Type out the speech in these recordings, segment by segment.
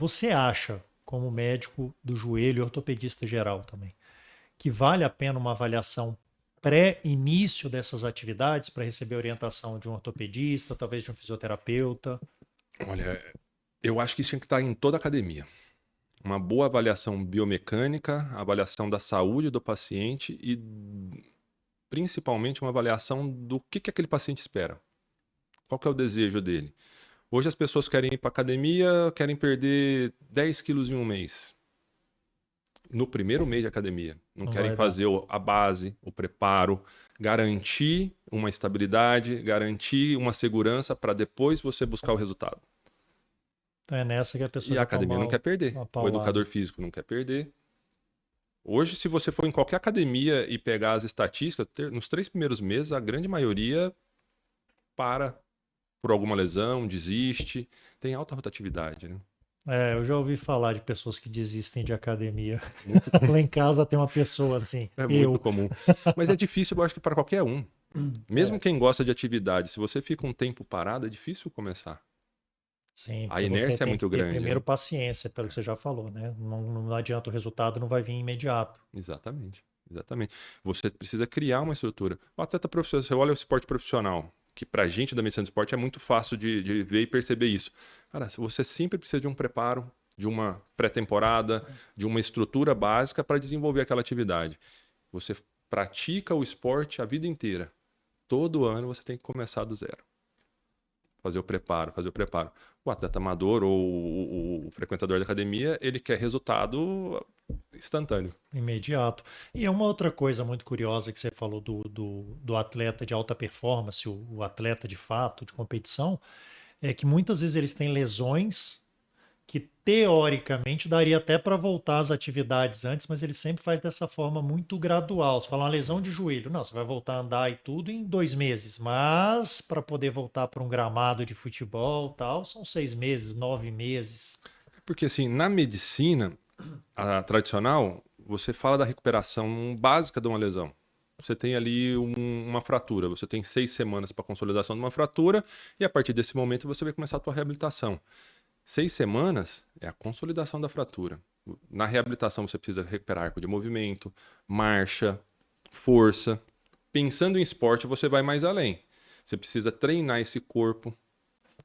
Você acha, como médico do joelho e ortopedista geral também, que vale a pena uma avaliação pré-início dessas atividades para receber orientação de um ortopedista, talvez de um fisioterapeuta? Olha, eu acho que isso tinha que estar em toda a academia. Uma boa avaliação biomecânica, avaliação da saúde do paciente e principalmente uma avaliação do que aquele paciente espera. Qual que é o desejo dele? Hoje as pessoas querem ir para academia, querem perder 10 quilos em um mês. No primeiro mês de academia. Não Não querem vai dar. fazer a base, o preparo, garantir uma estabilidade, garantir uma segurança para depois você buscar o resultado. Então é nessa que a pessoa E a já academia não toma quer perder. uma O paulada. educador físico não quer perder. Hoje, se você for em qualquer academia e pegar as estatísticas, nos 3 primeiros meses, a grande maioria para por alguma lesão, desiste. Tem alta rotatividade, né? É, eu já ouvi falar de pessoas que desistem de academia. Muito, Lá em casa tem uma pessoa assim, é muito eu. comum. Mas é difícil, eu acho que para qualquer um. Mesmo É, quem gosta de atividade, se você fica um tempo parado, é difícil começar. sim, A porque você inércia é tem que muito ter grande, primeiro né? paciência, pelo que você já falou, né? Não adianta, o resultado não vai vir imediato. Exatamente. Exatamente. Você precisa criar uma estrutura. O atleta profissional, você olha o esporte profissional, que pra gente da medicina do esporte é muito fácil de ver e perceber isso. Cara, você sempre precisa de um preparo, de uma pré-temporada, de uma estrutura básica para desenvolver aquela atividade. Você pratica o esporte a vida inteira. Todo ano você tem que começar do zero. Fazer o preparo, fazer o preparo. O atleta amador ou o frequentador da academia, ele quer resultado instantâneo. Imediato. E é uma outra coisa muito curiosa que você falou do atleta de alta performance, o atleta de fato, de competição, é que muitas vezes eles têm lesões que teoricamente daria até para voltar às atividades antes, mas ele sempre faz dessa forma muito gradual. Você fala uma lesão de joelho, não, você vai voltar a andar e tudo em 2 meses, mas para poder voltar para um gramado de futebol tal, são 6 meses, 9 meses. Porque assim, na medicina a tradicional, você fala da recuperação básica de uma lesão. Você tem ali uma fratura, você tem 6 semanas para consolidação de uma fratura e a partir desse momento você vai começar a tua reabilitação. 6 semanas é a consolidação da fratura. Na reabilitação você precisa recuperar arco de movimento, marcha, força. Pensando em esporte, você vai mais além. Você precisa treinar esse corpo,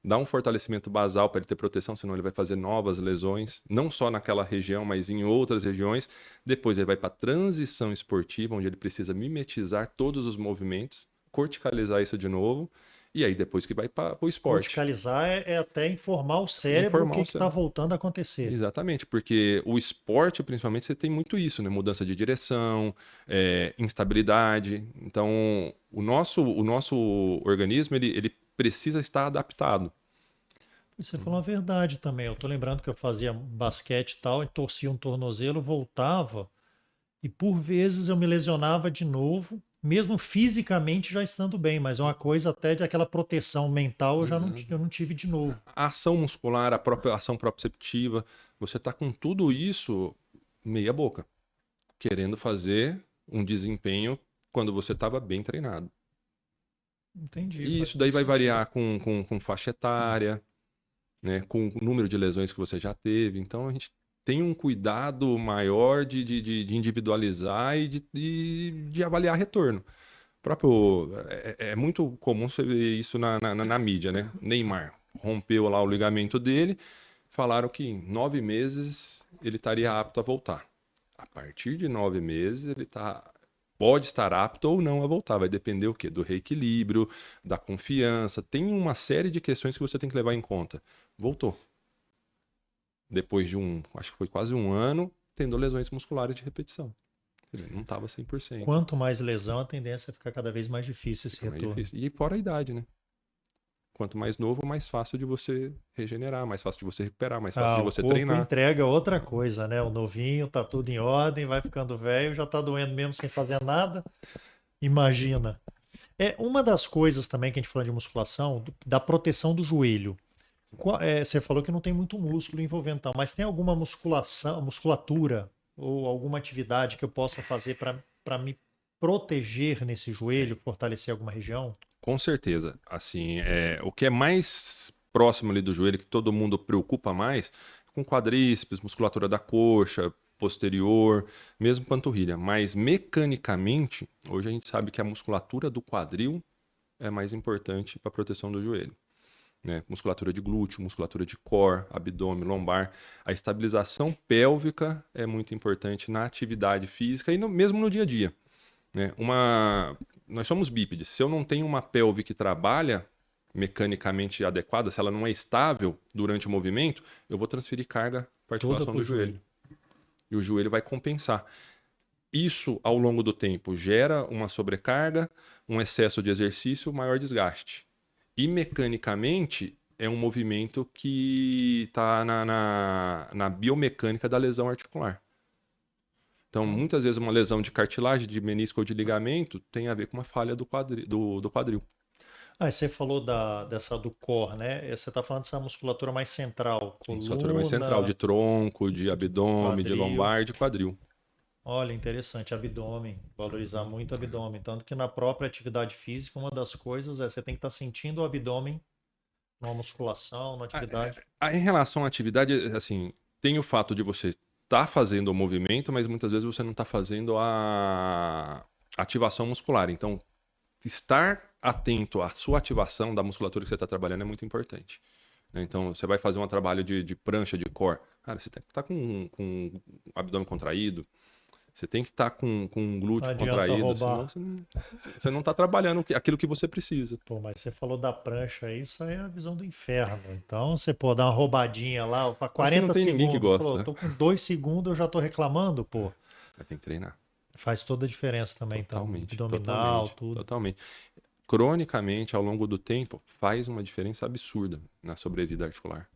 dar um fortalecimento basal para ele ter proteção, senão ele vai fazer novas lesões, não só naquela região, mas em outras regiões. Depois ele vai para a transição esportiva, onde ele precisa mimetizar todos os movimentos, corticalizar isso de novo, e aí depois que vai para o esporte. Corticalizar é até informar o cérebro o Informar que o está cérebro. voltando a acontecer. Exatamente, porque o esporte, principalmente, você tem muito isso, né? Mudança de direção, instabilidade. Então, o nosso organismo, ele precisa estar adaptado. Você falou a verdade também. Eu tô lembrando que eu fazia basquete e tal, e torcia um tornozelo, voltava, e por vezes eu me lesionava de novo, mesmo fisicamente já estando bem, mas é uma coisa até de aquela proteção mental Exato. eu não tive de novo. A ação muscular, a própria ação proprioceptiva, você está com tudo isso meia boca, querendo fazer um desempenho quando você estava bem treinado. Entendi, E faz isso daí muito vai sentido. variar com faixa etária, né, com o número de lesões que você já teve. Então a gente tem um cuidado maior de individualizar e de avaliar retorno. Próprio, é muito comum você ver isso na mídia, né? Neymar rompeu lá o ligamento dele, falaram que em 9 meses ele estaria apto a voltar. A partir de 9 meses pode estar apto ou não a voltar. Vai depender o quê? Do reequilíbrio, da confiança. Tem uma série de questões que você tem que levar em conta. Voltou. Depois de acho que foi quase um ano, tendo lesões musculares de repetição. Ele não estava 100%. Quanto mais lesão, a tendência é ficar cada vez mais difícil esse Fica mais retorno. difícil. E fora a idade, né? Quanto mais novo, mais fácil de você regenerar, mais fácil de você recuperar, mais fácil Ah, de o você corpo treinar. entrega outra coisa, né? O novinho tá tudo em ordem, vai ficando velho, já tá doendo mesmo sem fazer nada. Imagina. É uma das coisas também que a gente falou de musculação, da proteção do joelho. Você falou que não tem muito músculo envolvendo, tal, mas tem alguma musculatura ou alguma atividade que eu possa fazer para me proteger nesse joelho, Tem. fortalecer alguma região? Com certeza. Assim, o que é mais próximo ali do joelho, que todo mundo preocupa mais, com quadríceps, musculatura da coxa, posterior, mesmo panturrilha. Mas mecanicamente, hoje a gente sabe que a musculatura do quadril é mais importante para a proteção do joelho. Né? Musculatura de glúteo, musculatura de core, abdômen, lombar. A estabilização pélvica é muito importante na atividade física e mesmo no dia a dia. Né? Nós somos bípedes. Se eu não tenho uma pelve que trabalha mecanicamente adequada, se ela não é estável durante o movimento, eu vou transferir carga para a articulação do joelho. E o joelho vai compensar. Isso, ao longo do tempo, gera uma sobrecarga, um excesso de exercício, maior desgaste. E mecanicamente é um movimento que está na biomecânica da lesão articular. Então, muitas vezes uma lesão de cartilagem, de menisco ou de ligamento tem a ver com uma falha do quadril. Você falou dessa do core, né? Você está falando dessa musculatura mais central, Musculatura mais central, de tronco, de abdômen, de lombar, de quadril. Olha, interessante, abdômen, valorizar muito o abdômen. Tanto que na própria atividade física, uma das coisas é você tem que estar sentindo o abdômen numa musculação, na atividade. Em relação à atividade, assim, tem o fato de você estar fazendo o movimento, mas muitas vezes você não está fazendo a ativação muscular. Então, estar atento à sua ativação da musculatura que você está trabalhando é muito importante. Então, você vai fazer um trabalho de prancha, de core. Cara, você tem que estar com o abdômen contraído. Você tem que estar com um glúteo contraído, senão você não está trabalhando aquilo que você precisa. Pô, mas você falou da prancha aí, isso aí é a visão do inferno. Então você, pô, dá uma roubadinha lá, para 40 não tem segundos. Ninguém que gosta, falou, né? tô com 2 segundos, eu já tô reclamando, pô. Tem que treinar. Faz toda a diferença também, Totalmente, então, abdominal, tudo. Totalmente. Cronicamente, ao longo do tempo, faz uma diferença absurda na sobrevida articular.